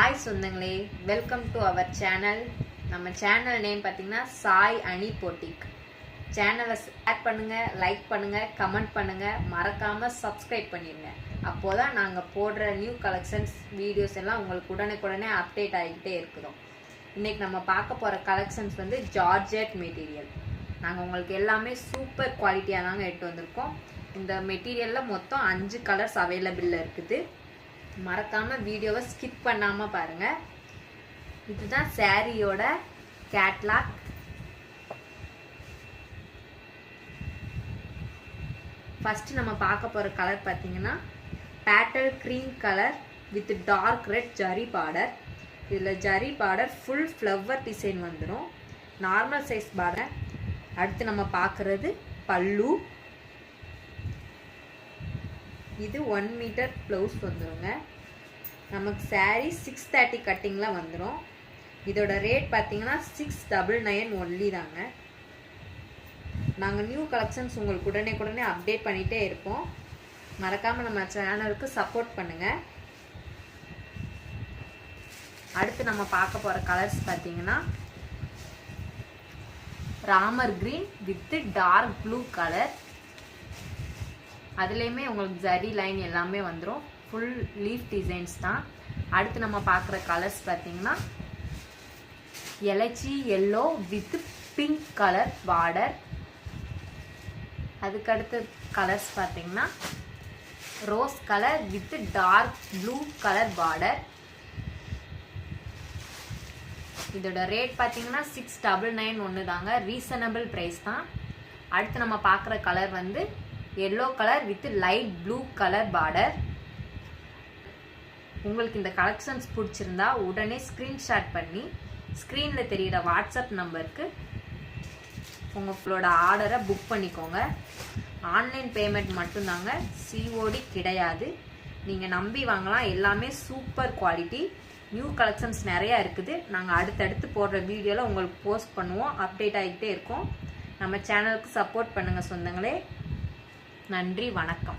Hi சொந்தங்களே, welcome to our channel. நம்ம channel name பார்த்தீங்கன்னா சாய் அணி பொட்டிக். சேனலை ஷேர் பண்ணுங்கள், லைக் பண்ணுங்கள், கமெண்ட் பண்ணுங்கள், மறக்காமல் சப்ஸ்கிரைப் பண்ணிடுங்க. அப்போது தான் நாங்கள் போடுற நியூ கலெக்ஷன்ஸ் வீடியோஸ் எல்லாம் உங்களுக்கு உடனே அப்டேட் ஆகிக்கிட்டே இருக்கிறோம். இன்றைக்கி நம்ம பார்க்க போகிற கலெக்ஷன்ஸ் வந்து ஜார்ஜெட் மெட்டீரியல். நாங்கள் உங்களுக்கு எல்லாமே சூப்பர் குவாலிட்டியாக தாங்க எடுத்து வந்திருக்கோம். இந்த மெட்டீரியலில் மொத்தம் 5 கலர்ஸ் அவைலபிளில் இருக்குது. மறக்காம வீடியோவை ஸ்கிப் பண்ணாம பாருங்க. இதுதான் சாரியோட கேட்லாக். ஃபர்ஸ்ட் நம்ம பார்க்க போற கலர் பார்த்தீங்கன்னா petal cream colour with dark red zari border. இதில் zari border full flower design வந்துடும். Normal size border. அடுத்து நம்ம பார்க்குறது பல்லு. இது 1 மீட்டர் ப்ளவுஸ் வந்துடுங்க. நமக்கு சாரீ 630 கட்டிங்கில் வந்துடும். இதோட ரேட் பார்த்தீங்கன்னா 699 ஒன்லி தாங்க. நாங்கள் நியூ கலெக்ஷன்ஸ் உங்களுக்கு உடனே அப்டேட் பண்ணிகிட்டே இருப்போம். மறக்காமல் நம்ம சேனலுக்கு சப்போர்ட் பண்ணுங்கள். அடுத்து நம்ம பார்க்க போகிற கலர்ஸ் பார்த்தீங்கன்னா Ramar green with dark blue colour. அதுலேயுமே உங்களுக்கு ஜரி லைன் எல்லாமே வந்துடும். ஃபுல் லீஃப் டிசைன்ஸ் தான். அடுத்து நம்ம பார்க்குற கலர்ஸ் பார்த்தீங்கன்னா elaichi yellow with pink colour border. அதுக்கடுத்து கலர்ஸ் பார்த்தீங்கன்னா rose colour with dark blue colour border. இதோட ரேட் பார்த்தீங்கன்னா 699 ஒன்று தாங்க. ரீசனபிள் ப்ரைஸ் தான். அடுத்து நம்ம பார்க்குற கலர் வந்து yellow colour with light blue colour border. உங்களுக்கு இந்த கலெக்ஷன்ஸ் பிடிச்சிருந்தா உடனே ஸ்க்ரீன்ஷாட் பண்ணி ஸ்க்ரீனில் தெரிகிற வாட்ஸ்அப் நம்பருக்கு உங்களோட ஆர்டரை புக் பண்ணிக்கோங்க. ஆன்லைன் பேமெண்ட் மட்டும்தாங்க, சிஓடி கிடையாது. நீங்கள் நம்பி வாங்கலாம். எல்லாமே சூப்பர் குவாலிட்டி. நியூ கலெக்ஷன்ஸ் நிறையா இருக்குது. நாங்கள் அடுத்தடுத்து போடுற வீடியோவில் உங்களுக்கு போஸ்ட் பண்ணுவோம். அப்டேட் ஆகிக்கிட்டே இருக்கோம். நம்ம சேனலுக்கு சப்போர்ட் பண்ணுங்கள் சொந்தங்களே. நன்றி, வணக்கம்.